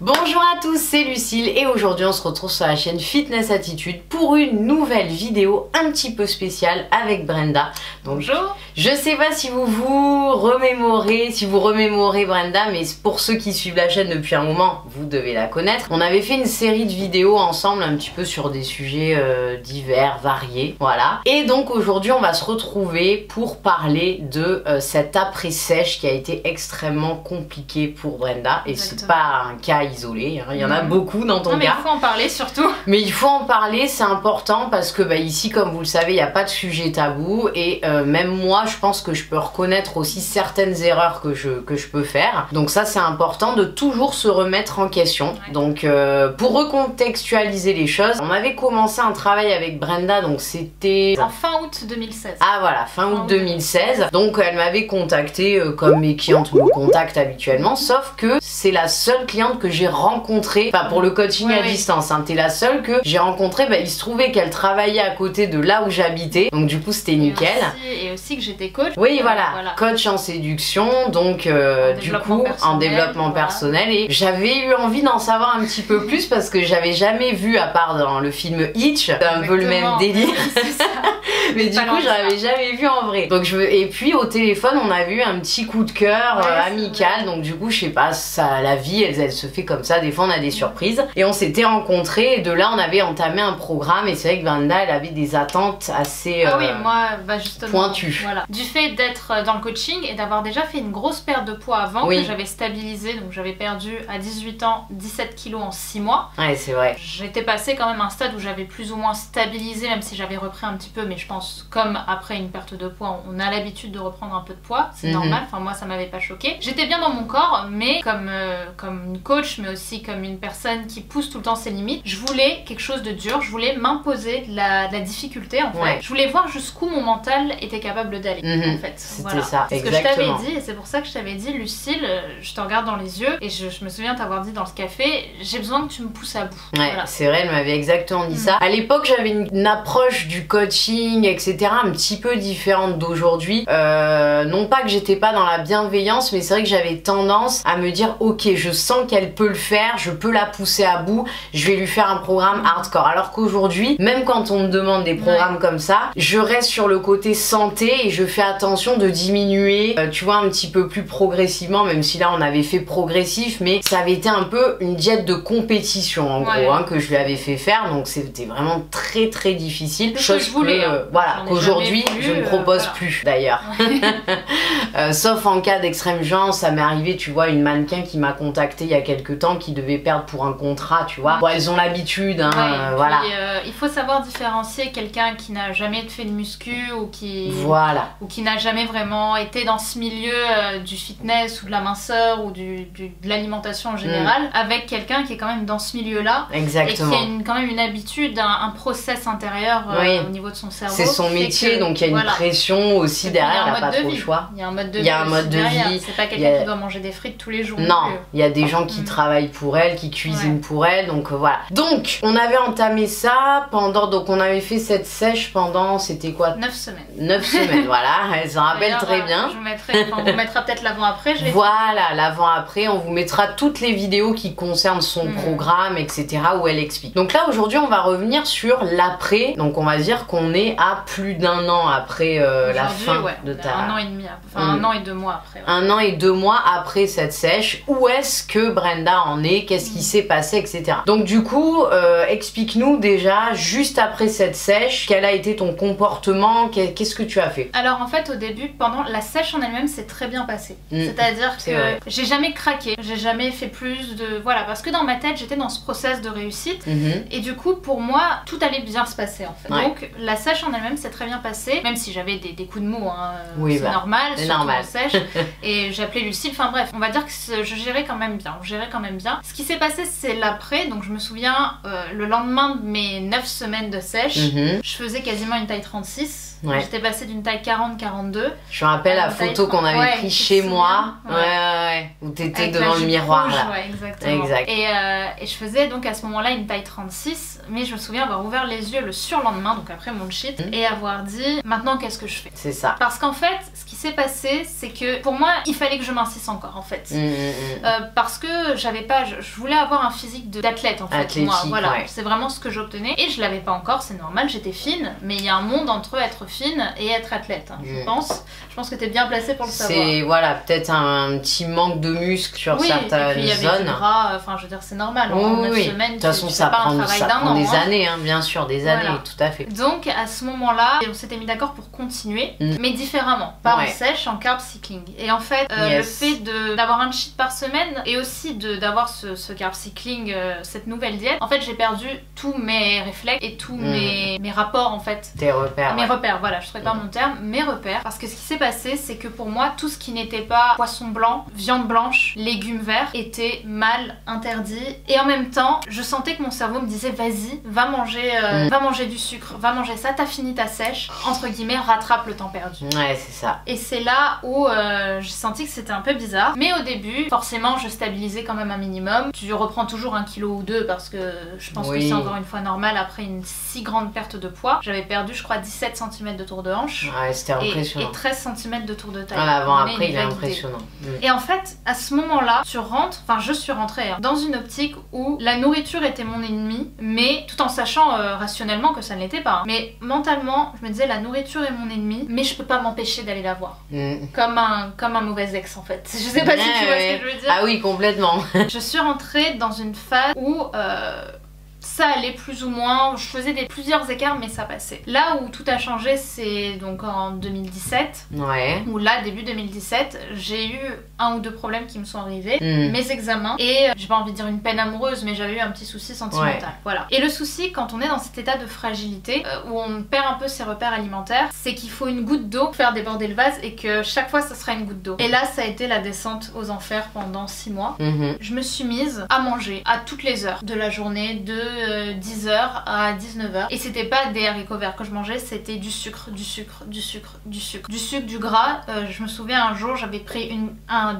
Bonjour à tous, c'est Lucille et aujourd'hui on se retrouve sur la chaîne Fitness Attitude pour une nouvelle vidéo un petit peu spéciale avec Brenda. Donc, bonjour. Je sais pas si vous remémorez Brenda, mais pour ceux qui suivent la chaîne depuis un moment, vous devez la connaître. On avait fait une série de vidéos ensemble un petit peu sur des sujets divers, variés, voilà. Et donc aujourd'hui on va se retrouver pour parler de cette après-sèche qui a été extrêmement compliquée pour Brenda. Et c'est pas un cas isolé, hein. Il y en a beaucoup dans ton cas. Mais il faut en parler surtout. Mais il faut en parler, c'est important parce que ici, comme vous le savez, il n'y a pas de sujet tabou et même moi, je pense que je peux reconnaître aussi certaines erreurs que je peux faire. Donc ça, c'est important de toujours se remettre en question. Ouais. Donc pour recontextualiser les choses, on avait commencé un travail avec Brenda, donc c'était... en fin août 2016. Ah voilà, fin août 2016. Donc elle m'avait contacté comme mes clientes me contactent habituellement, sauf que c'est la seule cliente que j'ai rencontrée, enfin pour le coaching à distance, hein, t'es la seule que j'ai rencontrée. Il se trouvait qu'elle travaillait à côté de là où j'habitais, donc du coup c'était nickel. Et aussi que j'étais coach. Oui voilà, coach en séduction, donc du coup en développement personnel, et j'avais eu envie d'en savoir un petit peu plus parce que j'avais jamais vu, à part dans le film Hitch, c'est un peu le même délire. Mais du coup j'avais jamais vu en vrai. Donc et puis au téléphone on a vu un petit coup de cœur amical, donc du coup je sais pas, ça, la vie elle se fait comme ça, des fois on a des surprises. Et on s'était rencontrés et de là on avait entamé un programme, et c'est vrai que Brenda elle avait des attentes assez justement, pointues. Voilà. Du fait d'être dans le coaching et d'avoir déjà fait une grosse perte de poids avant, que j'avais stabilisé, donc j'avais perdu à 18 ans 17 kilos en 6 mois. Ouais, c'est vrai. J'étais passée quand même à un stade où j'avais plus ou moins stabilisé, même si j'avais repris un petit peu, mais je pense comme après une perte de poids on a l'habitude de reprendre un peu de poids, c'est normal, enfin moi ça m'avait pas choqué. J'étais bien dans mon corps, mais comme une coach, mais aussi comme une personne qui pousse tout le temps ses limites, je voulais quelque chose de dur, je voulais m'imposer de la difficulté en fait. Je voulais voir jusqu'où mon mental était capable d'aller en fait. C'était ça, c'est ce que je t'avais dit, et c'est pour ça que je t'avais dit, Lucille, je te regarde dans les yeux et je me souviens t'avoir dit dans ce café, j'ai besoin que tu me pousses à bout. Ouais, c'est vrai, elle m'avait exactement dit ça. À l'époque j'avais une approche du coaching etc un petit peu différente d'aujourd'hui. Non pas que j'étais pas dans la bienveillance, mais c'est vrai que j'avais tendance à me dire ok, je sens qu'elle peut le faire, je peux la pousser à bout, je vais lui faire un programme hardcore. Alors qu'aujourd'hui, même quand on me demande des programmes comme ça, je reste sur le côté santé et je fais attention de diminuer, tu vois, un petit peu plus progressivement, même si là on avait fait progressif, mais ça avait été un peu une diète de compétition en gros, hein, que je lui avais fait faire, donc c'était vraiment très très difficile. Chose que je voulais, voilà, qu'aujourd'hui je ne propose plus d'ailleurs. Sauf en cas d'extrême urgence, ça m'est arrivé, tu vois, une mannequin qui m'a contacté il y a quelques temps qui devait perdre pour un contrat, tu vois. Bon, elles ont l'habitude, hein, voilà. Puis, il faut savoir différencier quelqu'un qui n'a jamais fait de muscu ou qui n'a jamais vraiment été dans ce milieu du fitness ou de la minceur ou de l'alimentation en général, avec quelqu'un qui est quand même dans ce milieu-là. Exactement. Et qui a quand même une habitude, un process intérieur au niveau de son cerveau. C'est son métier, donc il y a une pression aussi derrière, elle n'a pas trop le choix. Il y a un mode de vie. C'est pas quelqu'un qui doit manger des frites tous les jours. Non, il y a des gens qui travaillent pour elle, qui cuisinent pour elle, donc voilà. Donc, on avait entamé ça donc on avait fait cette sèche pendant, c'était quoi, 9 semaines. 9 semaines, voilà, elle s'en rappelle très bien. On vous mettra peut-être l'avant-après. Voilà, l'avant-après, on vous mettra toutes les vidéos qui concernent son programme, etc., où elle explique. Donc là, aujourd'hui, on va revenir sur l'après, donc on va dire qu'on est à plus d'1 an après la fin de ta... 1 an et demi, enfin 1 an et 2 mois après. 1 an et 2 mois après cette sèche, où est-ce que Brenda en est, qu'est-ce qui s'est passé, etc. Donc du coup, explique-nous déjà, juste après cette sèche, quel a été ton comportement, qu'est-ce que tu as fait? Alors en fait, au début, pendant la sèche en elle-même, c'est très bien passé. C'est-à-dire que j'ai jamais craqué, j'ai jamais fait plus de... Voilà, parce que dans ma tête, j'étais dans ce process de réussite, et du coup, pour moi, tout allait bien se passer en fait. Donc la sèche en elle-même, c'est très bien passé, même si j'avais des coups de mou, hein, c'est normal, surtout en sèche, et j'appelais Lucille, enfin bref, on va dire que je gérais quand même bien, Ce qui s'est passé, c'est l'après, donc je me souviens, le lendemain de mes 9 semaines de sèche, je faisais quasiment une taille 36. Ouais. J'étais passée d'une taille 40-42. Je me rappelle la photo qu'on avait prise chez moi. Ouais. Où t'étais devant le miroir rouge, là. Ouais, exactement. Exact. Et je faisais donc à ce moment-là une taille 36, mais je me souviens avoir ouvert les yeux le surlendemain, donc après mon cheat, et avoir dit maintenant qu'est-ce que je fais? C'est ça. Parce qu'en fait, ce qui s'est passé, c'est que pour moi, il fallait que je mincisse encore en fait. Parce que j'avais pas, je voulais avoir un physique d'athlète en fait. Athlétique, moi, voilà, ouais. c'est vraiment ce que j'obtenais. Et je l'avais pas encore, c'est normal, j'étais fine, mais il y a un monde entre être fine et être athlète, hein, je pense. Je pense que t'es bien placée pour le savoir. C'est, voilà, peut-être un petit manque de muscles sur certaines et puis il y avait zones. Du gras, enfin je veux dire, c'est normal. En 9 semaines, de toute façon, ça prend des années, hein, bien sûr, des années, tout à fait. Donc à ce moment-là, on s'était mis d'accord pour continuer, mais différemment, pas en sèche, en carb cycling. Et en fait, le fait d'avoir un cheat par semaine et aussi d'avoir ce carb cycling, cette nouvelle diète, en fait j'ai perdu tous mes réflexes et tous mes rapports en fait. Tes repères. Mes repères, voilà, je trouvais pas mon terme, mes repères. Parce que ce qui s'est passé, c'est que pour moi, tout ce qui n'était pas poisson blanc, viande blanche, légumes verts, était mal, interdit. Et en même temps, je sentais que mon cerveau me disait vas-y, va manger du sucre, va manger ça, t'as fini ta sèche, entre guillemets, rattrape le temps perdu. Ouais, c'est ça. Et c'est là où j'ai senti que c'était un peu bizarre. Mais au début, forcément, je stabilisais quand même un minimum. Tu reprends toujours 1 kilo ou 2 parce que je pense que c'est encore une fois normal après une si grande perte de poids. J'avais perdu, je crois, 17 cm de tour de hanche. Ouais, c'était impressionnant. Et 13 cm de tour de taille. Avant-après, il est impressionnant. Et en fait, à ce moment-là, je suis rentrée dans une optique où la nourriture était mon ennemi, mais tout en sachant rationnellement que ça ne l'était pas. Mais mentalement, je me disais la nourriture est mon ennemi, mais je peux pas m'empêcher d'aller la voir. Comme un mauvais ex en fait. Je sais pas si tu vois ce que je veux dire. Ah oui, complètement. Je suis rentrée dans une phase où ça allait plus ou moins, je faisais plusieurs écarts mais ça passait. Là où tout a changé, c'est donc en 2017. Ouais. Où là, début 2017, j'ai eu 1 ou 2 problèmes qui me sont arrivés, mes examens, et j'ai pas envie de dire une peine amoureuse, mais j'avais eu un petit souci sentimental. Voilà. Et le souci, quand on est dans cet état de fragilité, où on perd un peu ses repères alimentaires, c'est qu'il faut une goutte d'eau pour faire déborder le vase et que chaque fois ça sera une goutte d'eau. Et là, ça a été la descente aux enfers pendant 6 mois. Je me suis mise à manger à toutes les heures de la journée, de 10h à 19h. Et c'était pas des haricots verts que je mangeais, c'était du sucre, du sucre, du sucre, du sucre. Du sucre, du gras. Je me souviens un jour, j'avais pris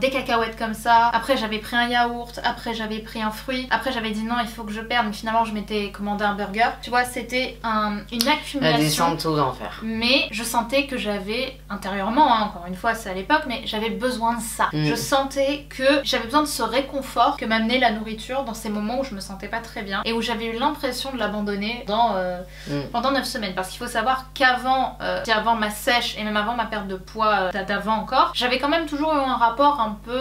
des cacahuètes comme ça, après j'avais pris un yaourt, après j'avais pris un fruit, après j'avais dit non, il faut que je perde, mais finalement je m'étais commandé un burger. Tu vois, c'était une accumulation. La descente aux enfers. Mais je sentais que j'avais, intérieurement, hein, encore une fois c'est à l'époque, mais j'avais besoin de ça. Je sentais que j'avais besoin de ce réconfort que m'amenait la nourriture dans ces moments où je me sentais pas très bien et où j'avais eu l'impression de l'abandonner pendant 9 semaines. Parce qu'il faut savoir qu'avant ma sèche et même avant ma perte de poids d'avant encore, j'avais quand même toujours eu un rapport un peu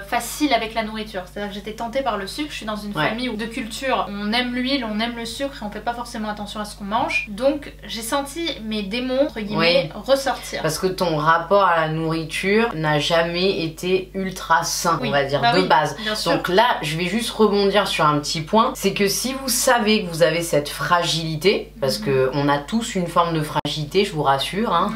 facile avec la nourriture. C'est-à-dire que j'étais tentée par le sucre, je suis dans une famille où de culture, on aime l'huile, on aime le sucre et on fait pas forcément attention à ce qu'on mange. Donc j'ai senti mes démons, entre guillemets, ressortir. Parce que ton rapport à la nourriture n'a jamais été ultra sain, on va dire, de base. Donc là, je vais juste rebondir sur un petit point, c'est que si vous savez que vous avez cette fragilité, parce que on a tous une forme de fragilité, je vous rassure, hein.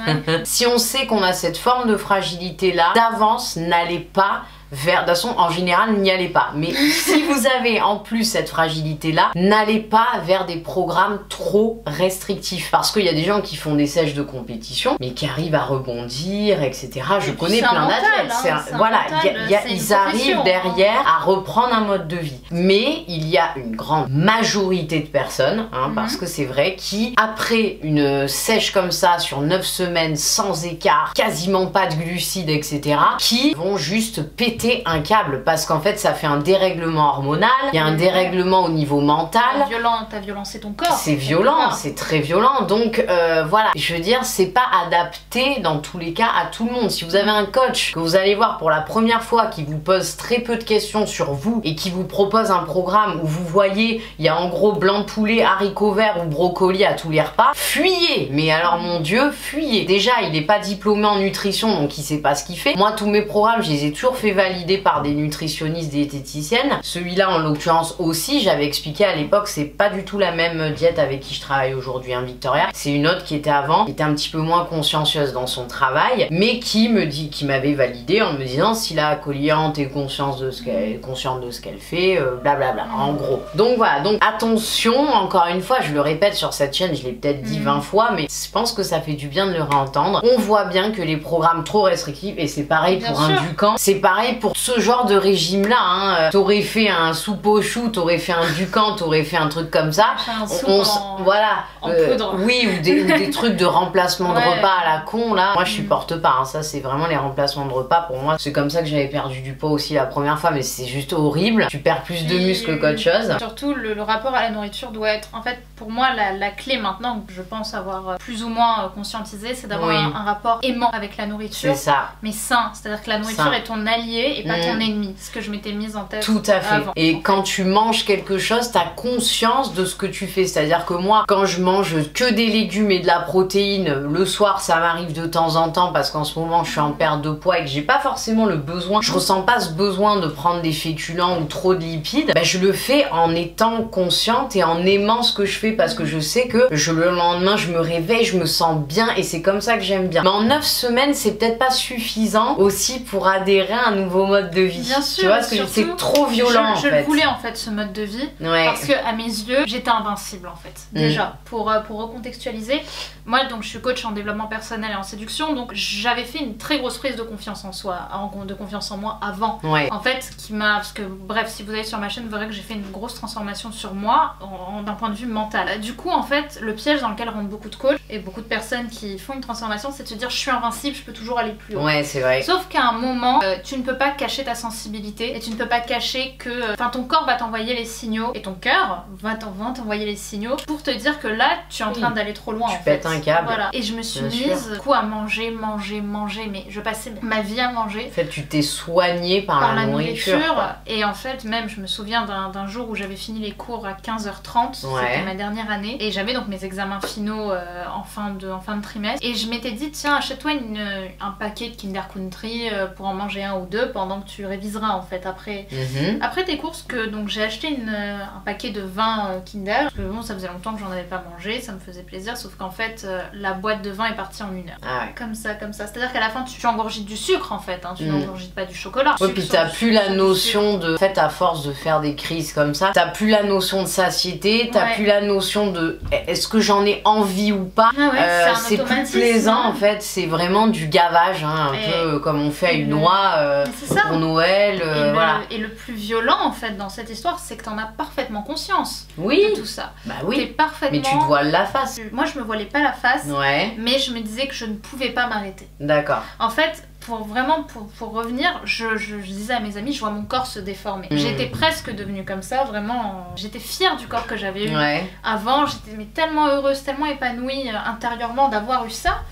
Si on sait qu'on a cette forme de fragilité là, d'avance, n'allez pas vers... De toute façon, en général, n'y allez pas. Mais si vous avez en plus cette fragilité-là, n'allez pas vers des programmes trop restrictifs. Parce qu'il y a des gens qui font des sèches de compétition, mais qui arrivent à rebondir, etc. Je connais plein d'athlètes. Voilà, ils arrivent derrière à reprendre un mode de vie. Mais il y a une grande majorité de personnes, hein, parce que c'est vrai, qui, après une sèche comme ça, sur 9 semaines, sans écart, quasiment pas de glucides, etc., qui vont juste péter un câble parce qu'en fait ça fait un dérèglement hormonal, il y a un dérèglement au niveau mental. T'as violencé ton corps. C'est violent, c'est très violent. Donc voilà, je veux dire, c'est pas adapté dans tous les cas à tout le monde. Si vous avez un coach que vous allez voir pour la première fois qui vous pose très peu de questions sur vous et qui vous propose un programme où vous voyez, il y a en gros blanc de poulet, haricots verts ou brocoli à tous les repas, fuyez. Mais alors mon Dieu, fuyez. Déjà, il n'est pas diplômé en nutrition, donc il sait pas ce qu'il fait. Moi, tous mes programmes, je les ai toujours fait valider validé par des nutritionnistes, diététiciennes. Celui-là, en l'occurrence aussi, j'avais expliqué à l'époque, c'est pas du tout la même diète avec qui je travaille aujourd'hui, hein, Victoria. C'est une autre qui était avant, qui était un petit peu moins consciencieuse dans son travail, mais qui m'avait validé en me disant si la colliante est consciente de ce qu'elle fait, blablabla, en gros. Donc voilà, donc attention, encore une fois, je le répète sur cette chaîne, je l'ai peut-être dit 20 fois, mais je pense que ça fait du bien de le réentendre. On voit bien que les programmes trop restrictifs, et c'est pareil pour un Dukan, c'est pareil pour ce genre de régime-là, hein. T'aurais fait un soupe au chou, t'aurais fait un Dukan, t'aurais fait un truc comme ça. Voilà. Oui, ou des trucs de remplacement de repas à la con, là. Moi, je supporte pas, hein. Ça, c'est vraiment les remplacements de repas. Pour moi, c'est comme ça que j'avais perdu du poids aussi la première fois, mais c'est juste horrible. Tu perds plus de muscles qu'autre chose. Surtout, le rapport à la nourriture doit être, en fait, pour moi, la clé maintenant, que je pense avoir plus ou moins conscientisé, c'est d'avoir un rapport aimant avec la nourriture. C'est ça. Mais sain. C'est-à-dire que la nourriture est ton allié et pas ton ennemi. Ce que je m'étais mise en tête. Tout à fait. Avant, et quand tu manges quelque chose, t'as conscience de ce que tu fais. C'est-à-dire que moi, quand je mange que des légumes et de la protéine, le soir, ça m'arrive de temps en temps parce qu'en ce moment, je suis en perte de poids et que j'ai pas forcément le besoin, je ressens pas ce besoin de prendre des féculents ou trop de lipides, bah, je le fais en étant consciente et en aimant ce que je fais parce que je sais que le lendemain, je me réveille, je me sens bien et c'est comme ça que j'aime bien. Mais en 9 semaines, c'est peut-être pas suffisant aussi pour adhérer à un nouveau mode de vie. Bien sûr, tu vois, parce que c'est trop violent je le voulais en fait ce mode de vie parce que à mes yeux j'étais invincible en fait. Déjà pour recontextualiser, moi donc je suis coach en développement personnel et en séduction, donc j'avais fait une très grosse prise de confiance en soi, de confiance en moi avant. En fait, parce que bref, si vous allez sur ma chaîne, vous verrez que j'ai fait une grosse transformation sur moi d'un point de vue mental. Du coup en fait, le piège dans lequel rentrent beaucoup de coachs et beaucoup de personnes qui font une transformation, c'est de se dire je suis invincible, je peux toujours aller plus haut. Ouais, c'est vrai. Sauf qu'à un moment, tu ne peux pas cacher ta sensibilité et tu ne peux pas cacher que ton corps va t'envoyer les signaux et ton cœur va t'envoyer les signaux pour te dire que là tu es en train d'aller trop loin. Tu pètes un câble. Voilà. Et je me suis mise à manger, mais je passais ma vie à manger. En fait, tu t'es soignée par la nourriture. Et en fait, même je me souviens d'un jour où j'avais fini les cours à 15h30, c'était ma dernière année, et j'avais donc mes examens finaux en fin de trimestre. Et je m'étais dit, tiens, achète-toi un paquet de Kinder Country pour en manger un ou deux pendant que tu réviseras en fait après tes courses. Donc j'ai acheté un paquet de 20 Kinder. Parce que bon, ça faisait longtemps que j'en avais pas mangé, ça me faisait plaisir, sauf qu'en fait la boîte de 20 est partie en 1 heure. Ah ouais. Comme ça. C'est-à-dire qu'à la fin tu engorges du sucre en fait, hein, tu n'engorges pas du chocolat. Ouais, puis t'as plus la notion de... En fait, à force de faire des crises comme ça, t'as plus la notion de satiété, t'as plus la notion de est-ce que j'en ai envie ou pas. C'est plus plaisant en fait, c'est vraiment du gavage, hein, un peu comme on fait à une noix pour Noël. Voilà. Et le plus violent en fait dans cette histoire, c'est que t'en as parfaitement conscience de tout ça. Bah oui. T'es parfaitement... Mais tu te voiles la face. Moi je me voilais pas la face, mais je me disais que je ne pouvais pas m'arrêter. D'accord. En fait, pour revenir, je disais à mes amis, je vois mon corps se déformer. J'étais presque devenue comme ça, vraiment. J'étais fière du corps que j'avais eu avant. J'étais tellement heureuse, tellement épanouie intérieurement d'avoir eu ça.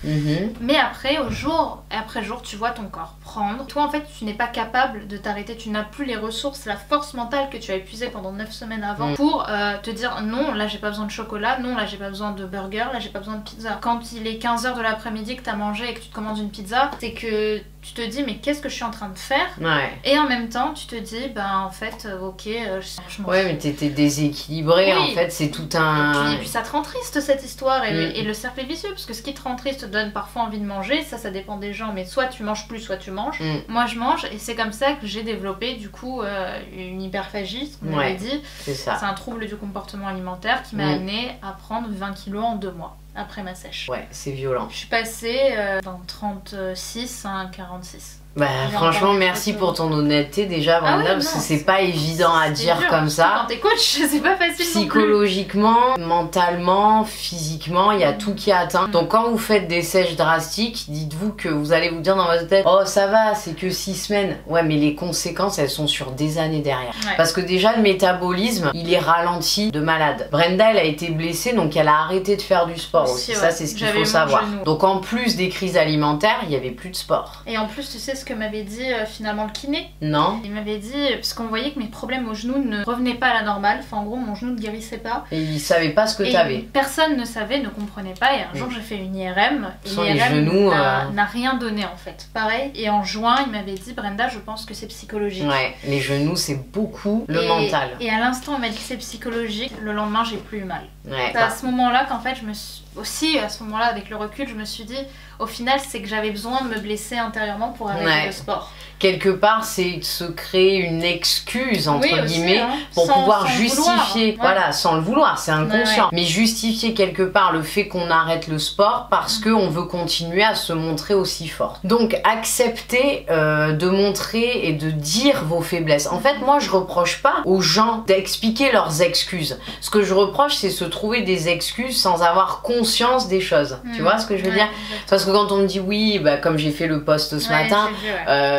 Mais après, jour après jour, tu vois ton corps prendre. Toi, en fait, tu n'es pas capable de t'arrêter. Tu n'as plus les ressources, la force mentale que tu as épuisée pendant 9 semaines avant pour te dire non, là, j'ai pas besoin de chocolat. Non, là, j'ai pas besoin de burger. Là, j'ai pas besoin de pizza. Quand il est 15h de l'après-midi que tu as mangé et que tu te commandes une pizza, c'est que tu te dis mais qu'est-ce que je suis en train de faire, et en même temps tu te dis ben en fait ok je mange. Mais t'étais déséquilibrée en fait, c'est tout un... Et puis ça te rend triste cette histoire et le cercle est vicieux parce que ce qui te rend triste te donne parfois envie de manger, ça dépend des gens, mais soit tu manges plus soit tu manges. Moi je mange et c'est comme ça que j'ai développé du coup une hyperphagie, ce qu'on avait dit. C'est un trouble du comportement alimentaire qui m'a amené à prendre 20 kilos en 2 mois. Après ma sèche. Ouais, c'est violent. Je suis passée dans 36 à 46. Bah franchement merci pour ton honnêteté déjà Brenda, parce que c'est pas évident à dire dur. Comme ça. Quand t'es coach, c'est pas facile. Psychologiquement, mentalement, physiquement, il y a tout qui atteint. Donc quand vous faites des sèches drastiques, dites-vous que vous allez vous dire dans votre tête oh ça va, c'est que 6 semaines. Ouais mais les conséquences elles sont sur des années derrière. Parce que déjà le métabolisme il est ralenti de malade. Brenda elle a été blessée donc elle a arrêté de faire du sport aussi. Ça c'est ce qu'il faut savoir. Donc en plus des crises alimentaires, il y avait plus de sport. Et en plus tu sais ce que m'avait dit finalement le kiné? Non. Il m'avait dit, parce qu'on voyait que mes problèmes au genou ne revenaient pas à la normale, enfin en gros mon genou ne guérissait pas. Et il savait pas ce que t'avais. Personne ne savait, ne comprenait pas, et un jour j'ai fait une IRM, et l'IRM n'a rien donné en fait. Pareil, et en juin il m'avait dit, Brenda, je pense que c'est psychologique. Ouais, les genoux c'est beaucoup le mental. Et à l'instant il m'a dit que c'est psychologique, le lendemain j'ai plus eu mal. Ouais, c'est à ce moment-là qu'en fait je me suis... Aussi, à ce moment-là, avec le recul, je me suis dit, au final, c'est que j'avais besoin de me blesser intérieurement pour arrêter le sport. Quelque part, c'est de se créer une excuse, entre guillemets, hein, pour pouvoir sans justifier, voilà, sans le vouloir, c'est inconscient, mais justifier quelque part le fait qu'on arrête le sport parce qu'on veut continuer à se montrer aussi fort. Donc, accepter de montrer et de dire vos faiblesses. En fait, moi, je reproche pas aux gens d'expliquer leurs excuses. Ce que je reproche, c'est se trouver des excuses sans avoir conscience des choses. Tu vois ce que je veux dire? Parce que quand on me dit oui, bah, comme j'ai fait le post ce matin,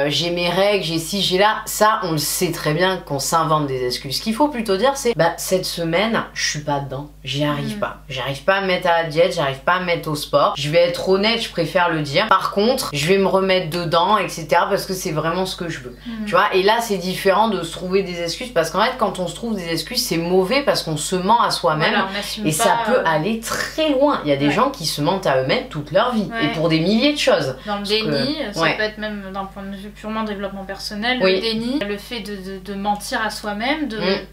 j'ai mes règles, j'ai ci, j'ai là, ça on le sait très bien qu'on s'invente des excuses. Ce qu'il faut plutôt dire c'est, bah cette semaine, je suis pas dedans, j'y arrive pas. J'arrive pas à me mettre à la diète, j'arrive pas à me mettre au sport. Je vais être honnête, je préfère le dire. Par contre, je vais me remettre dedans, etc. parce que c'est vraiment ce que je veux. Tu vois, et là c'est différent de se trouver des excuses parce qu'en fait quand on se trouve des excuses, c'est mauvais parce qu'on se ment à soi-même et ça peut aller très loin. Il y a des gens qui se mentent à eux-mêmes toute leur vie et pour des milliers de choses. Dans le déni, ça peut être même d'un point de vue purement développement personnel, le déni, le fait de mentir à soi-même,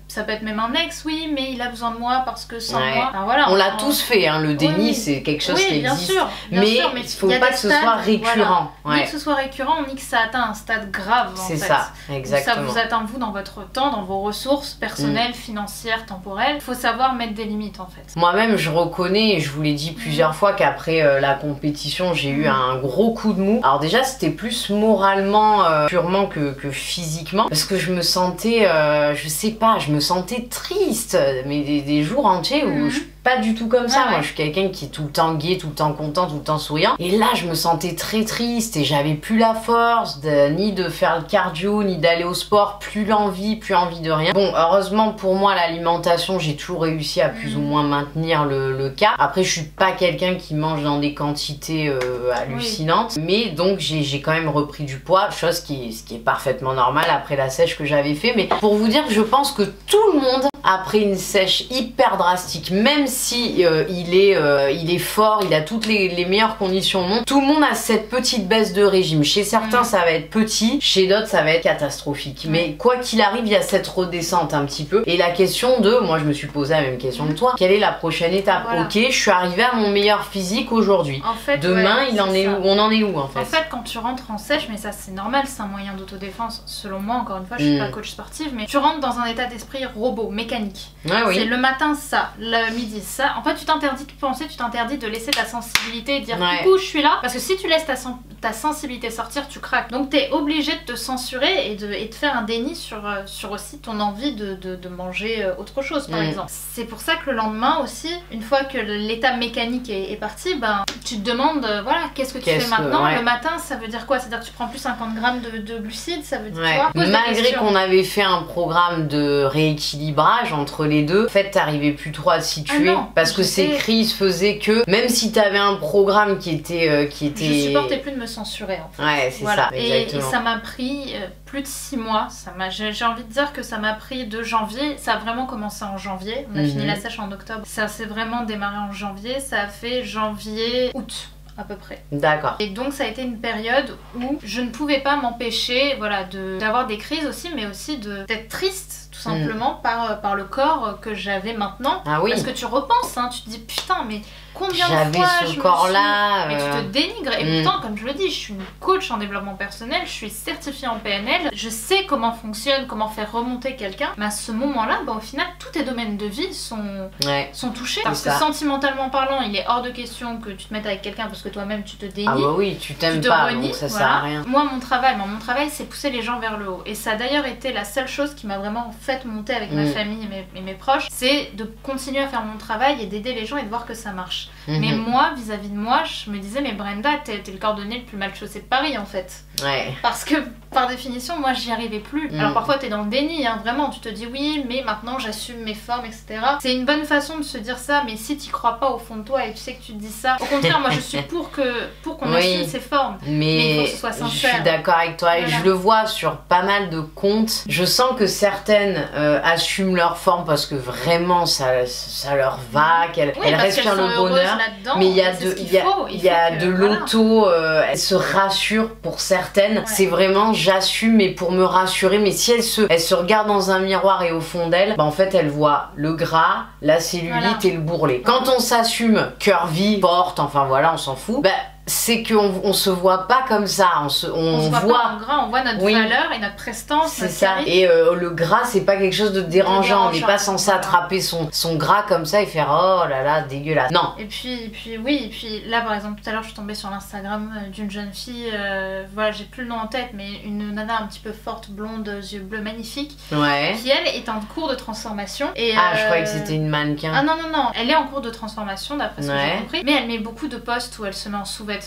ça peut être même un ex, oui, mais il a besoin de moi parce que sans moi... Enfin, voilà, on l'a tous fait, hein, le déni, c'est quelque chose qui existe. Mais il faut pas que ce soit récurrent. Ni que ce soit récurrent, ni que ça atteint un stade grave, en fait. C'est ça, exactement. Ça vous atteint, vous, dans votre temps, dans vos ressources personnelles, financières, temporelles. Il faut savoir mettre des limites, en fait. Moi-même, je reconnais, et je vous l'ai dit plusieurs fois, qu'après la compétition, j'ai eu un gros coup de mou. Alors déjà, c'était plus moralement purement que physiquement, parce que je me sentais, je sais pas, je me sentais triste, mais des jours entiers où je pas du tout comme ça. Moi je suis quelqu'un qui est tout le temps gai, tout le temps content, tout le temps souriant, et là je me sentais très triste et j'avais plus la force ni de faire le cardio ni d'aller au sport, plus envie de rien. Bon, heureusement pour moi l'alimentation, j'ai toujours réussi à plus ou moins maintenir le cap. Après je suis pas quelqu'un qui mange dans des quantités hallucinantes, mais donc j'ai quand même repris du poids, chose qui est parfaitement normale après la sèche que j'avais fait. Mais pour vous dire que je pense que tout le monde après une sèche hyper drastique, même si il est fort, il a toutes les meilleures conditions au monde, tout le monde a cette petite baisse de régime. Chez certains ça va être petit, chez d'autres ça va être catastrophique, mais quoi qu'il arrive il y a cette redescente un petit peu. Et la question de, moi je me suis posé la même question que toi, quelle est la prochaine étape? Ok, je suis arrivée à mon meilleur physique aujourd'hui, en fait, demain il en est où? On en est où en fait? En fait quand tu rentres en sèche, mais ça c'est normal, c'est un moyen d'autodéfense selon moi, encore une fois je suis pas coach sportive, mais tu rentres dans un état d'esprit robot, mécanique. C'est le matin ça, le midi ça. En fait tu t'interdis de penser, tu t'interdis de laisser ta sensibilité et dire coucou je suis là, parce que si tu laisses ta sensibilité sortir, tu craques. Donc t'es obligé de te censurer et de faire un déni sur aussi ton envie de manger autre chose par exemple. C'est pour ça que le lendemain aussi, une fois que l'état mécanique est parti, ben tu te demandes voilà qu'est-ce que tu fais maintenant. Le matin ça veut dire quoi? C'est-à-dire que tu prends plus 50 grammes de glucides, ça veut dire quoi? Malgré qu'on avait fait un programme de rééquilibrage entre les deux, en fait t'arrivais plus trop à te situer parce que ces crises faisaient que même si t'avais un programme qui était je supportais plus de me censurer en fait. Ouais, c'est ça, exactement. Et ça m'a pris plus de 6 mois. J'ai envie de dire que ça m'a pris de janvier. Ça a vraiment commencé en janvier. On a fini la sèche en octobre. Ça s'est vraiment démarré en janvier. Ça a fait janvier, août à peu près. D'accord. Et donc ça a été une période où je ne pouvais pas m'empêcher, voilà, d'avoir des crises aussi, mais aussi d'être triste tout simplement par le corps que j'avais maintenant. Ah oui. Parce que tu repenses, hein, tu te dis putain mais combien de fois ce corps-là, et tu te dénigres. Et pourtant, comme je le dis, je suis une coach en développement personnel, je suis certifiée en PNL, je sais comment fonctionne, comment faire remonter quelqu'un. Mais à ce moment-là, bah, au final, tous tes domaines de vie sont touchés. Parce que sentimentalement parlant, il est hors de question que tu te mettes avec quelqu'un parce que toi-même tu te dénies. Ah bah oui, tu t'aimes pas, donc ça sert à rien. Moi, mon travail, c'est pousser les gens vers le haut. Et ça a d'ailleurs été la seule chose qui m'a vraiment fait monter avec ma famille et mes proches, c'est de continuer à faire mon travail et d'aider les gens et de voir que ça marche. Mais moi, vis-à-vis de moi, je me disais, mais Brenda, t'es le cordonnier le plus mal chaussé de Paris en fait. Ouais. Parce que par définition, moi j'y arrivais plus. Alors parfois t'es dans le déni, hein, vraiment, tu te dis oui, mais maintenant j'assume mes formes, etc. C'est une bonne façon de se dire ça, mais si t'y crois pas au fond de toi et tu sais que tu te dis ça, au contraire, moi je suis pour qu'on assume ses formes. Mais il faut que ce soit sincère. Je suis d'accord avec toi, et je le vois sur pas mal de comptes. Je sens que certaines assument leur forme parce que vraiment ça leur va, qu'elles respirent le bonheur. Mais il y a de l'auto, elles se rassurent pour certaines. C'est vraiment j'assume, mais pour me rassurer. Mais si elle se regarde dans un miroir et au fond d'elle, bah en fait elle voit le gras, la cellulite et le bourrelet. Quand on s'assume curvy, forte, enfin voilà, on s'en fout, bah c'est qu'on se voit pas comme ça, on se voit pas en gras, on voit notre valeur et notre prestance. C'est ça. Et le gras, c'est pas quelque chose de dérangeant. On n'est pas censé attraper son gras comme ça et faire oh là là, dégueulasse. Non. Et puis là par exemple, tout à l'heure je suis tombée sur l'Instagram d'une jeune fille, voilà, j'ai plus le nom en tête, mais une nana un petit peu forte, blonde, yeux bleus, magnifique, qui elle est en cours de transformation. Et, je croyais que c'était une mannequin. Ah non, elle est en cours de transformation d'après ce que j'ai compris, mais elle met beaucoup de posts où elle se met en sous-vêtements,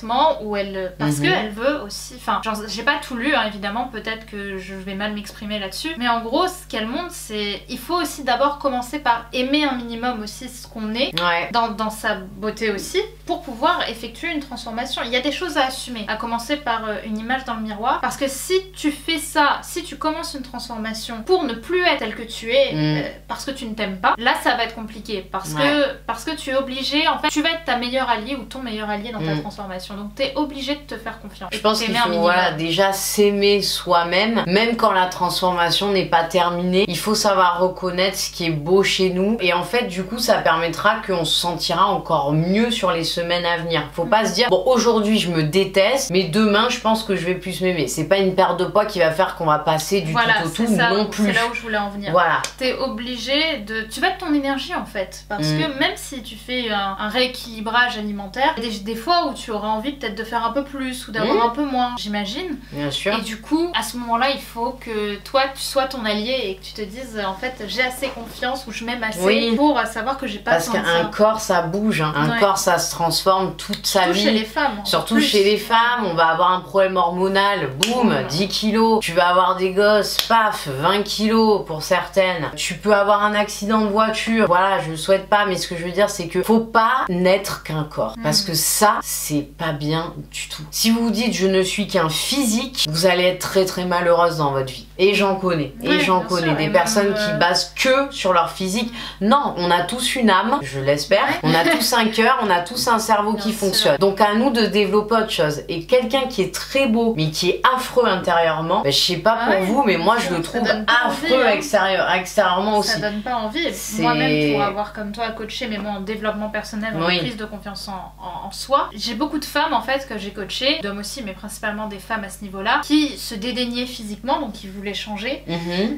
où elle parce qu'elle veut aussi, enfin genre j'ai pas tout lu hein, évidemment, peut-être que je vais mal m'exprimer là-dessus, mais en gros ce qu'elle montre c'est il faut aussi d'abord commencer par aimer un minimum aussi ce qu'on est dans sa beauté aussi pour pouvoir effectuer une transformation. Il y a des choses à assumer, à commencer par une image dans le miroir, parce que si tu fais ça, si tu commences une transformation pour ne plus être tel que tu es parce que tu ne t'aimes pas, là ça va être compliqué parce que tu es obligé, en fait tu vas être ta meilleure alliée ou ton meilleur allié dans ta transformation. Donc t'es obligé de te faire confiance. Je pense qu'il faut déjà s'aimer soi-même, même quand la transformation n'est pas terminée. Il faut savoir reconnaître ce qui est beau chez nous, et en fait du coup ça permettra qu'on se sentira encore mieux sur les semaines à venir. Faut pas se dire bon aujourd'hui je me déteste, mais demain je pense que je vais plus m'aimer. C'est pas une perte de poids qui va faire qu'on va passer du tout au tout non plus. C'est là où je voulais en venir. Voilà. T'es obligé de... Tu vas de ton énergie en fait, parce que même si tu fais un rééquilibrage alimentaire, il y a des fois où tu auras envie peut-être de faire un peu plus ou d'avoir un peu moins, j'imagine. Bien sûr. Et du coup, à ce moment-là, il faut que toi, tu sois ton allié et que tu te dises, en fait, j'ai assez confiance ou je m'aime assez pour savoir que j'ai pas besoin de ça. Parce qu'un corps, ça bouge. Hein. Un corps, ça se transforme toute sa vie. Surtout chez les femmes. Surtout chez les femmes, on va avoir un problème hormonal, boum, 10 kilos. Tu vas avoir des gosses, paf, 20 kilos pour certaines. Tu peux avoir un accident de voiture. Voilà, je le souhaite pas, mais ce que je veux dire, c'est que faut pas n'être qu'un corps. Parce que ça, c'est pas bien du tout. Si vous vous dites je ne suis qu'un physique, vous allez être très très malheureuse dans votre vie. Et j'en connais. Et j'en connais des personnes qui basent que sur leur physique. Non, on a tous une âme, je l'espère. On a tous un cœur, on a tous un cerveau qui fonctionne. Donc à nous de développer autre chose. Et quelqu'un qui est très beau, mais qui est affreux intérieurement, je sais pas pour vous, mais moi je le trouve affreux extérieurement aussi. Ça donne pas envie. Moi-même, pour avoir comme toi coaché, mais moi en développement personnel, en prise de confiance en soi, j'ai beaucoup de femmes en fait que j'ai coachées, d'hommes aussi, mais principalement des femmes à ce niveau-là, qui se dédaignaient physiquement, donc qui voulaient changer.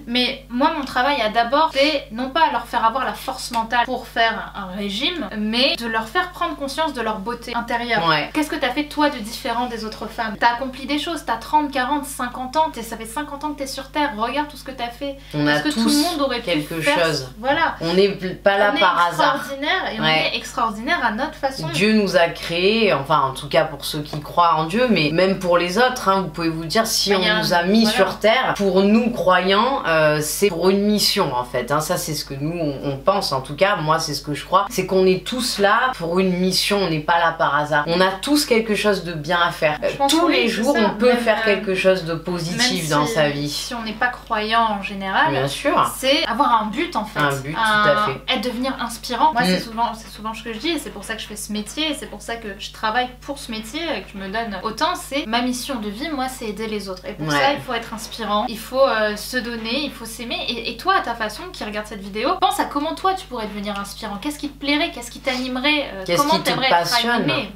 Mais moi, mon travail a d'abord été non pas à leur faire avoir la force mentale pour faire un régime, mais de leur faire prendre conscience de leur beauté intérieure. Qu'est-ce que t'as fait toi de différent des autres femmes? T'as accompli des choses, t'as 30, 40, 50 ans, ça fait 50 ans que t'es sur Terre, regarde tout ce que t'as fait. On a que tous tout le monde aurait quelque pu faire. chose. Voilà. On n'est pas là par hasard. Et on est extraordinaire à notre façon. Dieu nous a créés, enfin en tout cas pour ceux qui croient en Dieu, mais même pour les autres, hein, vous pouvez vous dire si on nous a mis sur Terre, pour nous croyants, c'est pour une mission en fait. Hein, ça c'est ce que nous on pense, en tout cas moi c'est ce que je crois, c'est qu'on est tous là pour une mission, on n'est pas là par hasard. On a tous quelque chose de bien à faire. Tous les jours on peut faire quelque chose de positif dans sa vie. Si on n'est pas croyant en général, bien sûr, c'est avoir un but en fait. Un but, tout à fait. Devenir inspirant. Moi c'est souvent ce que je dis, et c'est pour ça que je fais ce métier, et c'est pour ça que je travaille pour ce métier, et que je me donne autant, c'est ma mission de vie, moi c'est aider les autres. Et pour ça il faut être inspirant, il faut se donner, il faut s'aimer. Et toi à ta façon qui regarde cette vidéo, pense à comment toi tu pourrais devenir inspirant. Qu'est-ce qui te plairait, qu'est-ce qui t'animerait, comment t'aimerais être animé.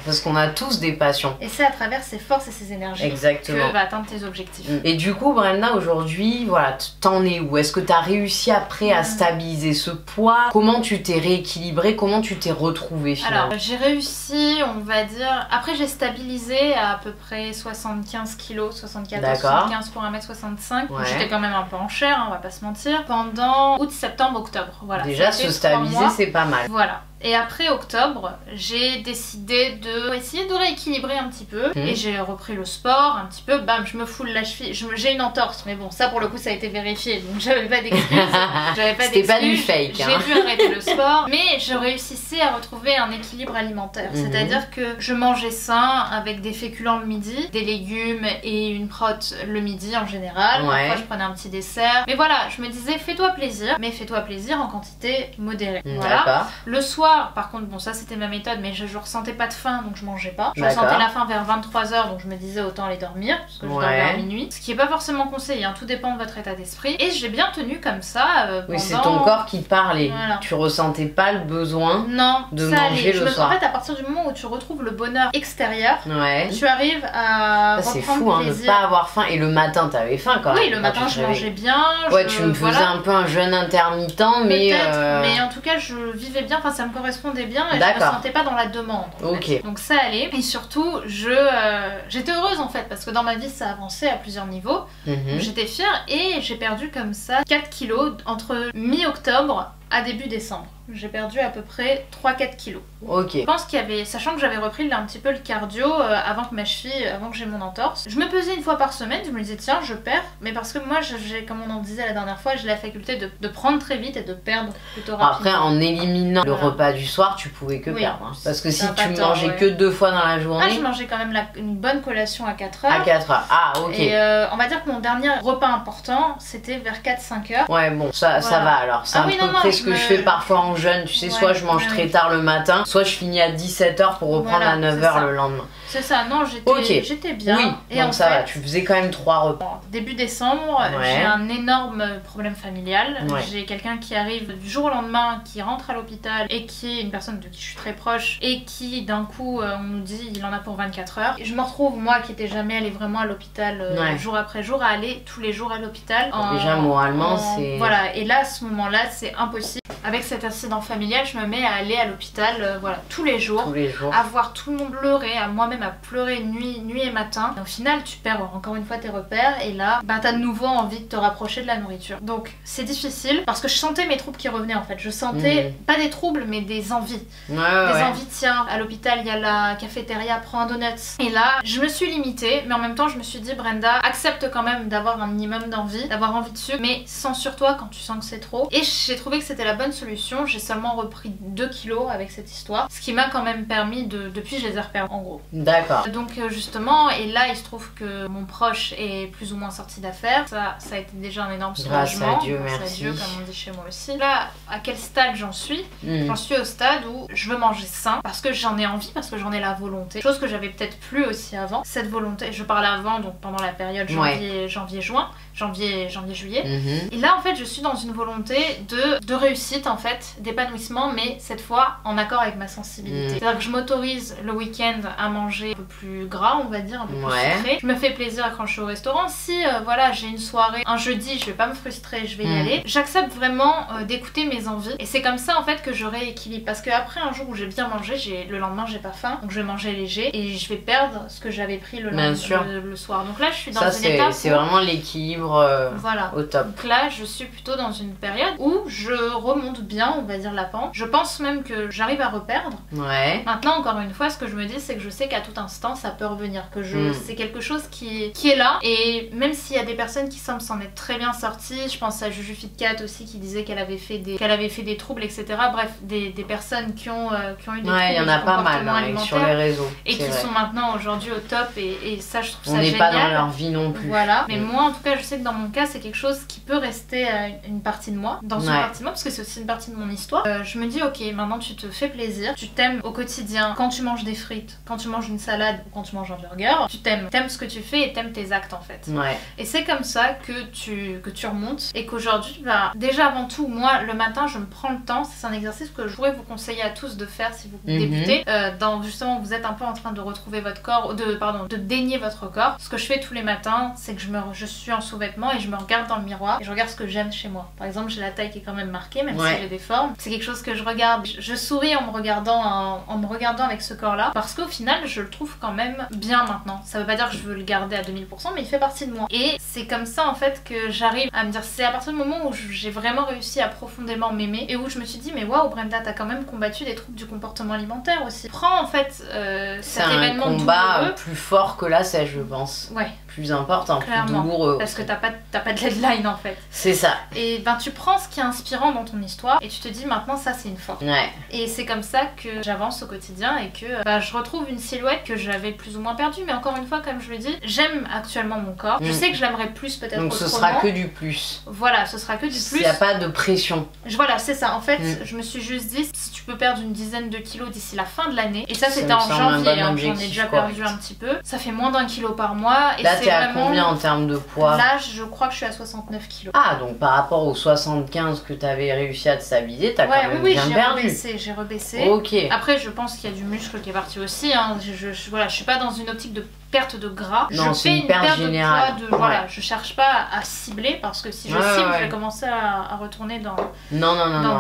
Parce qu'on a tous des passions. Et c'est à travers ces forces et ces énergies que va atteindre tes objectifs. Et du coup Brenda, aujourd'hui, voilà, t'en es où? Est-ce que t'as réussi après à stabiliser ce poids? Comment tu t'es rééquilibrée? Comment tu t'es retrouvée finalement? Alors j'ai réussi, on va dire... Après, j'ai stabilisé à peu près 75 kg, 74-75 pour 1m65. Ouais. J'étais quand même un peu en chair, hein, on va pas se mentir. Pendant août, septembre, octobre. Voilà. Déjà, se stabiliser, c'est pas mal. Voilà. Et après octobre, j'ai décidé de essayer de rééquilibrer un petit peu. Et j'ai repris le sport un petit peu. Bam, je me foule la cheville. J'ai une entorse, mais bon, ça pour le coup, ça a été vérifié. Donc j'avais pas d'excuses. C'était pas du fake. Hein. J'ai dû arrêter le sport. Mais je réussissais à retrouver un équilibre alimentaire. C'est-à-dire que je mangeais sain avec des féculents le midi, des légumes et une prot le midi en général. Ouais. Parfois, je prenais un petit dessert. Mais voilà, je me disais, fais-toi plaisir. Mais fais-toi plaisir en quantité modérée. Voilà. Le soir, par contre, bon ça c'était ma méthode, mais je ressentais pas de faim donc je mangeais pas. Je ressentais la faim vers 23h donc je me disais autant aller dormir parce que je dormais à minuit. Ce qui est pas forcément conseillé, hein, tout dépend de votre état d'esprit. Et j'ai bien tenu comme ça pendant... Oui, c'est ton corps qui parlait. Voilà. Tu ressentais pas le besoin de manger le soir. En fait, à partir du moment où tu retrouves le bonheur extérieur, tu arrives à reprendre c'est fou, hein, de pas avoir faim. Et le matin, t'avais faim quand même. Oui, le matin je mangeais bien. Ouais, tu me faisais un peu un jeûne intermittent, mais... mais en tout cas, je vivais bien, enfin ça me correspondait bien et je me sentais pas dans la demande. Donc ça allait. Et surtout, j'étais heureuse en fait parce que dans ma vie ça avançait à plusieurs niveaux. J'étais fière et j'ai perdu comme ça 4 kilos entre mi-octobre à début décembre. J'ai perdu à peu près 3-4 kilos. Ok. Je pense qu'il y avait, sachant que j'avais repris un petit peu le cardio avant que ma cheville, avant que j'ai mon entorse. Je me pesais une fois par semaine, je me disais tiens je perds, mais parce que moi j'ai, comme on en disait la dernière fois, j'ai la faculté de prendre très vite et de perdre plutôt rapidement. Après en éliminant le repas du soir, tu pouvais que perdre. Hein. Parce que si tu mangeais que 2 fois dans la journée... Ah, je mangeais quand même une bonne collation à 4 heures. À 4 heures, ah ok. Et on va dire que mon dernier repas important, c'était vers 4-5 heures. Ouais bon, ça va alors. C'est à peu près ce que je fais parfois en jeûne, tu sais, soit je mange très tard le matin, soit je finis à 17h pour reprendre à 9h le lendemain. C'est ça, non, j'étais bien. Oui, et donc ça va, tu faisais quand même 3 repas. Début décembre, j'ai un énorme problème familial. J'ai quelqu'un qui arrive du jour au lendemain, qui rentre à l'hôpital et qui est une personne de qui je suis très proche et qui d'un coup, on nous dit il en a pour 24 heures. Et je me retrouve, moi qui n'étais jamais allée vraiment à l'hôpital jour après jour, à aller tous les jours à l'hôpital. Déjà, moralement, c'est... Voilà, et là, à ce moment-là, c'est impossible. Avec cet incident familial, je me mets à aller à l'hôpital voilà, tous les jours, à voir tout le monde pleurer, à moi-même à pleurer nuit et matin. Et au final, tu perds encore une fois tes repères et là, bah, t'as de nouveau envie de te rapprocher de la nourriture. Donc c'est difficile parce que je sentais mes troubles qui revenaient en fait. Je sentais pas des troubles mais des envies. Des envies, tiens, à l'hôpital il y a la cafétéria, prends un donut. Et là, je me suis limitée, mais en même temps je me suis dit Brenda, accepte quand même d'avoir un minimum d'envie, d'avoir envie de sucre, mais censure-toi quand tu sens que c'est trop. Et j'ai trouvé que c'était la bonne solution. J'ai seulement repris 2 kilos avec cette histoire, ce qui m'a quand même permis depuis je les ai reperdus en gros. D'accord. Donc justement, et là il se trouve que mon proche est plus ou moins sorti d'affaires. Ça a été déjà un énorme soulagement. Grâce à Dieu, merci. Grâce à Dieu, comme on dit chez moi aussi. Là, à quel stade j'en suis? J'en suis au stade où je veux manger sain parce que j'en ai envie, parce que j'en ai la volonté. Chose que j'avais peut-être plus aussi avant. Cette volonté, je parle avant, donc pendant la période janvier-juillet. Et là en fait je suis dans une volonté de réussite en fait, d'épanouissement, mais cette fois en accord avec ma sensibilité. C'est-à-dire que je m'autorise le week-end à manger un peu plus gras, on va dire, un peu plus sucré. Je me fais plaisir quand je suis au restaurant. Si voilà, j'ai une soirée un jeudi, je vais pas me frustrer, je vais y aller. J'accepte vraiment d'écouter mes envies et c'est comme ça en fait que je rééquilibre, parce qu'après un jour où j'ai bien mangé, le lendemain j'ai pas faim, donc je vais manger léger et je vais perdre ce que j'avais pris le soir. Donc là je suis dans une étape c'est vraiment l'équilibre au top. Donc là je suis plutôt dans une période où je remonte bien, on va dire, la pente. Je pense même que j'arrive à reperdre. Maintenant encore une fois, ce que je me dis, c'est que je sais qu'à tout instant ça peut revenir, que c'est quelque chose qui est là, et même s'il y a des personnes qui semblent s'en être très bien sorties, je pense à Juju Fitcat aussi qui disait qu'elle avait fait des troubles, etc. Bref, des personnes qui ont eu des troubles. Il y en a pas mal sur les réseaux. Et qui sont maintenant aujourd'hui au top, et ça je trouve ça génial. On n'est pas dans leur vie non plus. Voilà, mais moi en tout cas je sais que dans mon cas c'est quelque chose qui peut rester une partie de moi, dans une partie de moi, parce que c'est aussi une partie de mon histoire. Je me dis ok, maintenant tu te fais plaisir, tu t'aimes au quotidien, quand tu manges des frites, quand tu manges une salade ou quand tu manges un burger, tu t'aimes ce que tu fais et t'aimes tes actes en fait. Et c'est comme ça que tu remontes, et qu'aujourd'hui, bah, déjà avant tout, moi le matin je me prends le temps, c'est un exercice que je pourrais vous conseiller à tous de faire si vous débutez, justement vous êtes un peu en train de retrouver votre corps, de dénier votre corps. Ce que je fais tous les matins, c'est que je suis en sous-vêtements et je me regarde dans le miroir et je regarde ce que j'aime chez moi. Par exemple, j'ai la taille qui est quand même marquée, même si j'ai des formes. C'est quelque chose que je regarde. Je souris en me regardant avec ce corps-là parce qu'au final, je le trouve quand même bien maintenant. Ça veut pas dire que je veux le garder à 2000%, mais il fait partie de moi. Et c'est comme ça en fait que j'arrive à me dire, c'est à partir du moment où j'ai vraiment réussi à profondément m'aimer et où je me suis dit, mais waouh Brenda, t'as quand même combattu des troubles du comportement alimentaire aussi. Prends en fait cet événement douloureux. C'est un combat plus fort que la sèche, je pense. Ouais. Plus important, clairement, plus douloureux. Parce que t'as pas de deadline en fait. C'est ça. Et ben tu prends ce qui est inspirant dans ton histoire et tu te dis maintenant ça c'est une force. Ouais. Et c'est comme ça que j'avance au quotidien et que je retrouve une silhouette que j'avais plus ou moins perdue. Mais encore une fois, comme je le dis, j'aime actuellement mon corps. Je sais que je l'aimerais plus peut-être autrement. Donc ce sera que du plus. Voilà, ce sera que du plus. Il n'y a pas de pression. Voilà, c'est ça. En fait, je me suis juste dit, si tu peux perdre une dizaine de kilos d'ici la fin de l'année, et ça c'était en janvier, j'en ai déjà perdu un petit peu, ça fait moins d'1 kilo par mois. Et là t'es à combien en termes de poids? Là je crois que je suis à 69 kilos. Ah, donc par rapport aux 75 que t'avais réussi à te stabiliser, t'as quand même bien perdu. J'ai rebaissé. Ok. Après je pense qu'il y a du muscle qui est parti aussi, hein. Voilà, je suis pas dans une optique de perte de gras. Non, je fais une perte générale. De poids voilà, je cherche pas à cibler parce que si je cible, je vais commencer à retourner dans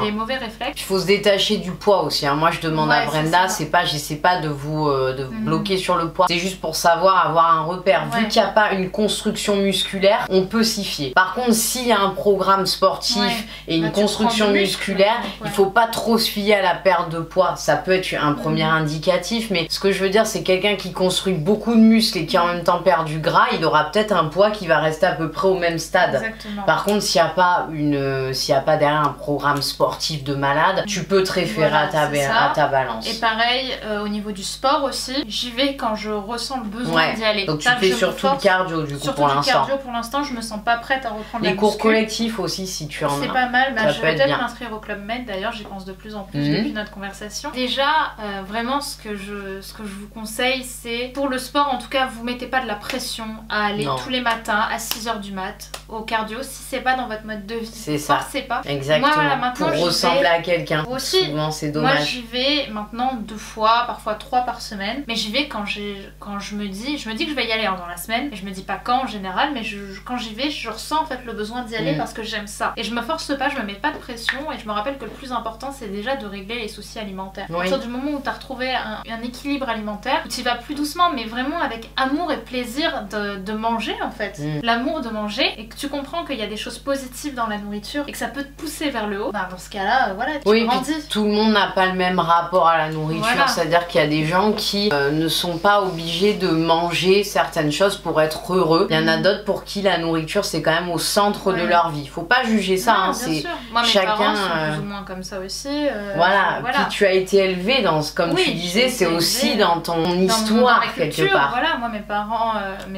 des mauvais réflexes. Il faut se détacher du poids aussi, hein. Moi je demande à Brenda, j'essaie pas de vous bloquer sur le poids, c'est juste pour savoir avoir un repère. Vu qu'il n'y a pas une construction musculaire, on peut s'y fier. Par contre, s'il y a un programme sportif et une construction musculaire, il faut pas trop se fier à la perte de poids. Ça peut être un premier indicatif, mais ce que je veux dire, c'est quelqu'un qui construit beaucoup de muscles et qui en même temps perd du gras, il aura peut-être un poids qui va rester à peu près au même stade. Exactement. Par contre, s'il n'y a pas derrière un programme sportif de malade, tu peux te référer à ta balance. Et pareil, au niveau du sport aussi, j'y vais quand je ressens le besoin d'y aller. Donc tu fais surtout le cardio du coup pour l'instant. Pour l'instant, je me sens pas prête à reprendre les cours collectifs aussi si tu en as. C'est pas mal, je vais peut-être m'inscrire au Club Med d'ailleurs, j'y pense de plus en plus depuis notre conversation. Déjà, vraiment ce que je vous conseille, c'est pour le sport en tout cas, vous mettez pas de la pression à aller tous les matins à 6h du mat au cardio si c'est pas dans votre mode de vie. C'est ça. Forcez pas. Exactement. Moi, voilà, pour ressembler à quelqu'un. Aussi, souvent c'est dommage. Moi j'y vais maintenant 2 fois, parfois 3 par semaine. Mais j'y vais quand je me dis que je vais y aller dans la semaine. Et je me dis pas quand en général, mais quand j'y vais, je ressens en fait le besoin d'y aller parce que j'aime ça. Et je me force pas, je me mets pas de pression. Et je me rappelle que le plus important c'est déjà de régler les soucis alimentaires. À partir du moment où tu as retrouvé un équilibre alimentaire, tu y vas plus doucement, mais vraiment avec amour et plaisir de manger en fait. L'amour de manger et que tu comprends qu'il y a des choses positives dans la nourriture et que ça peut te pousser vers le haut, dans ce cas-là, voilà, tu grandis. Tout le monde n'a pas le même rapport à la nourriture, c'est-à-dire qu'il y a des gens qui ne sont pas obligés de manger certaines choses pour être heureux. Il y en a d'autres pour qui la nourriture c'est quand même au centre de leur vie. Faut pas juger ça, hein, c'est chacun. Mes parents sont plus ou moins comme ça aussi. Voilà, puis tu as été élevé comme tu disais, c'est aussi dans ton histoire quelque part. Voilà, moi mes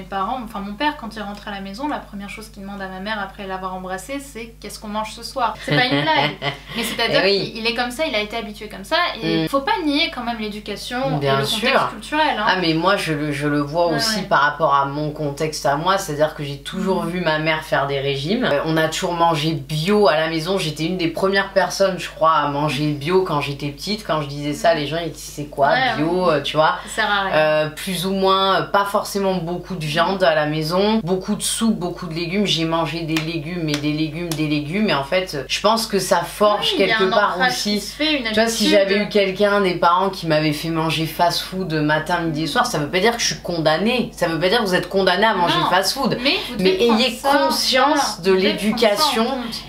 parents, enfin mon père quand il rentre à la maison, la première chose qu'il demande à ma mère après l'avoir embrassée, c'est qu'est-ce qu'on mange ce soir. C'est pas une blague, mais c'est-à-dire qu'il est comme ça, il a été habitué comme ça et faut pas nier quand même l'éducation et le contexte culturel. Hein. Ah mais moi je le vois aussi par rapport à mon contexte à moi, c'est-à-dire que j'ai toujours vu ma mère faire des régimes. On a toujours mangé bio à la maison, j'étais une des premières personnes je crois à manger bio quand j'étais petite. Quand je disais ça, les gens ils disaient c'est quoi bio, tu vois. Ça sert à rien. Plus ou moins, pas forcément beaucoup de viande à la maison, beaucoup de soupe, beaucoup de légumes. J'ai mangé des légumes et des légumes et en fait je pense que ça forge quelque part aussi. Tu vois, si j'avais eu quelqu'un, des parents qui m'avaient fait manger fast food matin, midi et soir, ça veut pas dire que je suis condamnée, ça veut pas dire que vous êtes condamné à manger fast food, mais ayez conscience de l'éducation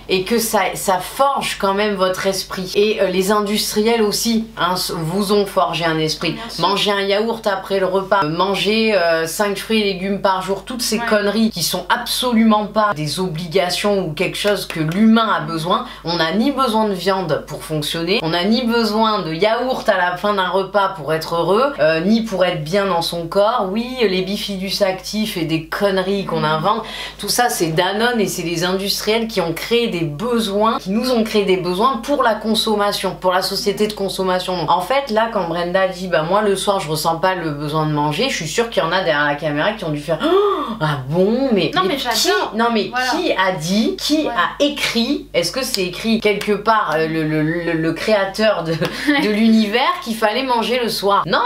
et que ça forge quand même votre esprit. Et les industriels aussi vous ont forgé un esprit. Manger un yaourt après le repas, manger 5 fruits et légumes par jour, toutes ces conneries qui sont absolument pas des obligations ou quelque chose que l'humain a besoin. On n'a ni besoin de viande pour fonctionner, on n'a ni besoin de yaourt à la fin d'un repas pour être heureux, ni pour être bien dans son corps. Oui, les bifidus actifs et des conneries qu'on invente, tout ça c'est Danone et c'est les industriels qui ont créé des besoins, qui nous ont créé des besoins pour la consommation, pour la société de consommation. En fait là quand Brenda dit bah moi le soir je ressens pas le besoin de manger, je suis sûre sûr qu'il y en a derrière la caméra qui ont dû faire oh, ah bon, mais non mais j'adore. Non mais voilà. Qui a dit, qui a écrit, est-ce que c'est écrit quelque part le créateur de l'univers qu'il fallait manger le soir? Non,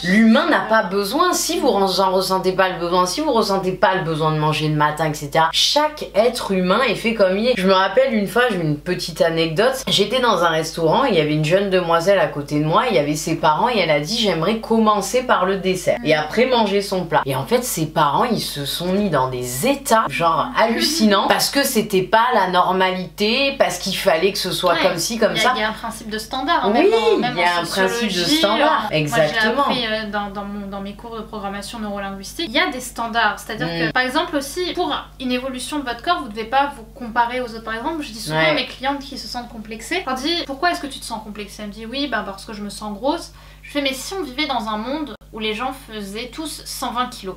l'humain n'a pas besoin. Si vous en ressentez pas le besoin, si vous ressentez pas le besoin de manger le matin, etc. Chaque être humain est fait comme il est. Je me rappelle une fois, j'ai une petite anecdote. J'étais dans un restaurant, il y avait une jeune demoiselle à côté de moi, il y avait ses parents et elle a dit j'aimerais commencer par le dessert et après manger son plat. Et en fait ses parents ils se sont mis dans des états genre hallucinants parce que c'était pas la normalité, parce qu'il fallait que ce soit comme ci, comme ça. Il y a un principe de standard. Oui, il y a un principe de standard. Exactement. Moi, je l'ai appris dans mes cours de programmation neurolinguistique. Il y a des standards. C'est-à-dire que, par exemple aussi, pour une évolution de votre corps, vous ne devez pas vous comparer aux autres. Par exemple, je dis souvent à mes clientes qui se sentent complexées, je leur dis, pourquoi est-ce que tu te sens complexée? Elle me dit, oui, parce que je me sens grosse. Je fais, mais si on vivait dans un monde où les gens faisaient tous 120 kilos,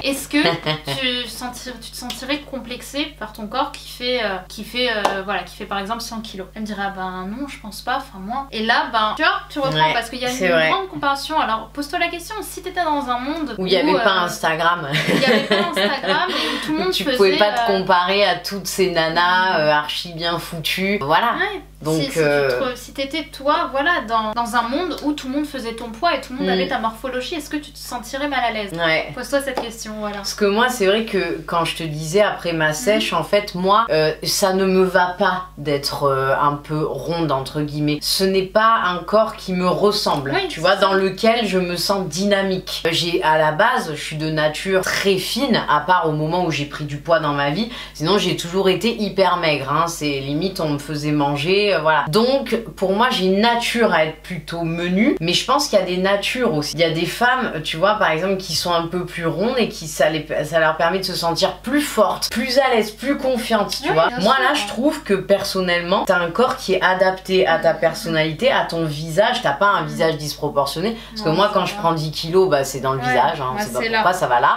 est-ce que tu te sentirais complexé par ton corps qui fait par exemple 100 kilos? Elle me dirait, non, je pense pas, enfin moi. Et là, tu vois, tu reprends parce qu'il y a une grande comparaison. Alors pose-toi la question, si t'étais dans un monde où il n'y avait pas Instagram, il n'y avait pas Instagram et où tout le monde tu pouvais pas te comparer à toutes ces nanas archi bien foutues, voilà. Donc, si t'étais toi, voilà, dans un monde où tout le monde faisait ton poids et tout le monde avait ta morphologie, est-ce que tu te sentirais mal à l'aise? Pose-toi cette question, voilà. Parce que moi, c'est vrai que quand je te disais après ma sèche, en fait, moi, ça ne me va pas d'être un peu ronde, entre guillemets. Ce n'est pas un corps qui me ressemble, tu vois, dans lequel je me sens dynamique. À la base, je suis de nature très fine, à part au moment où j'ai pris du poids dans ma vie. Sinon, j'ai toujours été hyper maigre, hein. C'est limite, on me faisait manger, voilà. Donc, pour moi, j'ai une nature à être plutôt menue, mais je pense qu'il y a des natures aussi. Il y a des femmes, tu vois, par exemple, qui sont un peu plus rondes et qui ça leur permet de se sentir plus fortes, plus à l'aise, plus confiantes, tu vois. Moi, là, je trouve que personnellement, t'as un corps qui est adapté à ta personnalité, à ton visage. T'as pas un visage disproportionné. Parce que moi, quand je prends 10 kilos, c'est dans le visage, hein. C'est pas pourquoi ça va là.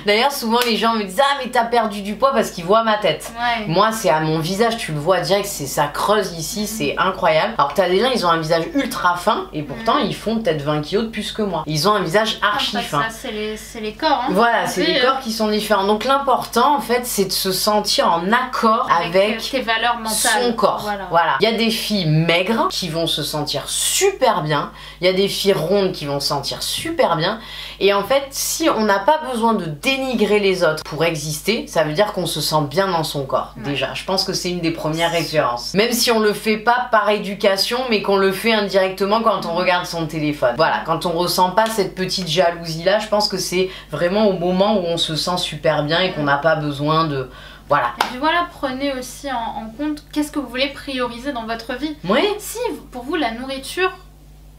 D'ailleurs, souvent, les gens me disent, ah, mais t'as perdu du poids parce qu'ils voient ma tête. Moi, c'est à mon visage, tu le vois direct, ça creuse ici, c'est incroyable. Alors que t'as des gens, ils ont un visage ultra fin et pourtant ils font peut-être 20 kilos de plus que moi. Ils ont un visage archi fin. C'est les corps, hein. Voilà, c'est les corps qui sont différents. Donc l'important en fait, c'est de se sentir en accord avec tes valeurs mentales, son corps. Voilà. Il y a des filles maigres qui vont se sentir super bien. Il y a des filles rondes qui vont se sentir super bien. Et en fait, si on n'a pas besoin de dénigrer les autres pour exister, ça veut dire qu'on se sent bien dans son corps. Déjà, je pense que c'est une des premières références. Même si on le fait pas par éducation, mais qu'on le fait indirectement quand on regarde son téléphone. Voilà, quand on ressent pas cette petite jalousie là, je pense que c'est vraiment au moment où on se sent super bien et qu'on n'a pas besoin de... Voilà. Et puis voilà, prenez aussi en compte qu'est-ce que vous voulez prioriser dans votre vie. Si pour vous la nourriture,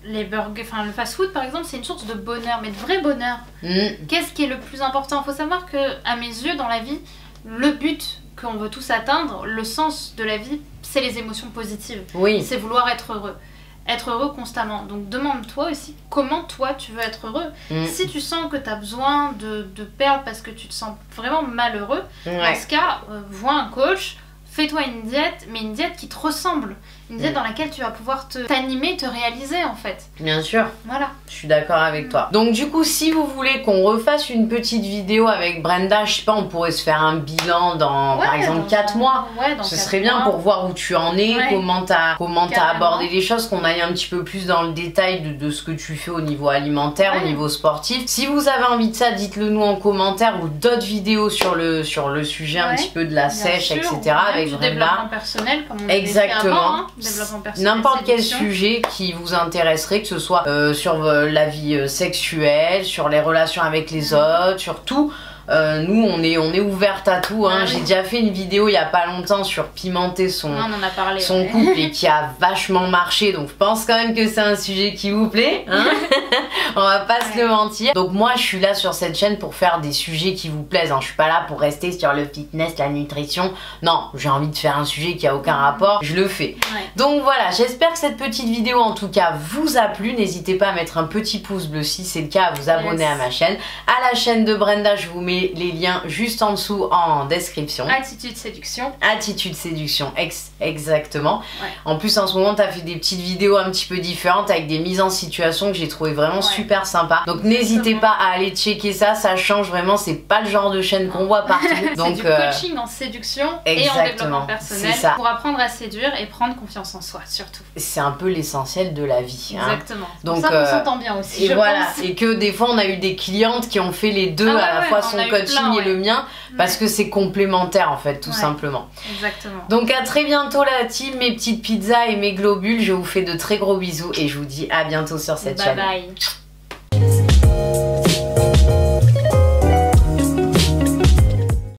les burgers, enfin le fast-food par exemple, c'est une source de bonheur, mais de vrai bonheur. Qu'est-ce qui est le plus important? Il faut savoir que à mes yeux, dans la vie, le but qu'on veut tous atteindre, le sens de la vie, c'est les émotions positives. C'est vouloir être heureux. Être heureux constamment. Donc demande-toi aussi comment toi tu veux être heureux. Si tu sens que tu as besoin de perdre parce que tu te sens vraiment malheureux, dans ce cas, vois un coach, fais-toi une diète, mais une diète qui te ressemble. Une diète dans laquelle tu vas pouvoir t'animer, te réaliser en fait. Bien sûr. Voilà. Je suis d'accord avec toi. Donc du coup, si vous voulez qu'on refasse une petite vidéo avec Brenda, je sais pas, on pourrait se faire un bilan dans par exemple 4 mois. Ce serait bien pour voir où tu en es, comment t'as abordé les choses, qu'on aille un petit peu plus dans le détail de ce que tu fais au niveau alimentaire, au niveau sportif. Si vous avez envie de ça, dites-le nous en commentaire ou d'autres vidéos sur le sujet un petit peu de la sèche, etc. avec Brenda. Développement personnel, comme on exactement. Avant, N'importe quel sujet qui vous intéresserait, que ce soit sur la vie sexuelle, sur les relations avec les autres, sur tout. Nous on est ouverte à tout, hein. J'ai déjà fait une vidéo il y a pas longtemps sur pimenter son couple et qui a vachement marché, donc je pense quand même que c'est un sujet qui vous plaît, hein. On va pas se le mentir. Donc moi je suis là sur cette chaîne pour faire des sujets qui vous plaisent, hein. Je suis pas là pour rester sur le fitness, la nutrition, non, j'ai envie de faire un sujet qui a aucun rapport, je le fais. Donc voilà, j'espère que cette petite vidéo en tout cas vous a plu. N'hésitez pas à mettre un petit pouce bleu si c'est le cas, à vous abonner à ma chaîne, à la chaîne de Brenda. Je vous mets mets les liens juste en dessous en description. Attitude Séduction. Attitude Séduction, exactement. Ouais. En plus, en ce moment, tu as fait des petites vidéos un petit peu différentes avec des mises en situation que j'ai trouvé vraiment super sympa. Donc n'hésitez pas à aller checker ça, ça change vraiment, c'est pas le genre de chaîne qu'on voit partout. Donc du coaching en séduction et en développement personnel pour apprendre à séduire et prendre confiance en soi surtout. C'est un peu l'essentiel de la vie. Exactement. Donc ça on s'entend bien aussi. Et voilà, et que des fois on a eu des clientes qui ont fait les deux, à la fois son coaching et le mien, parce que c'est complémentaire en fait, tout simplement. Exactement. Donc à très bientôt la team, mes petites pizzas et mes globules, je vous fais de très gros bisous et je vous dis à bientôt sur cette chaîne. Bye bye.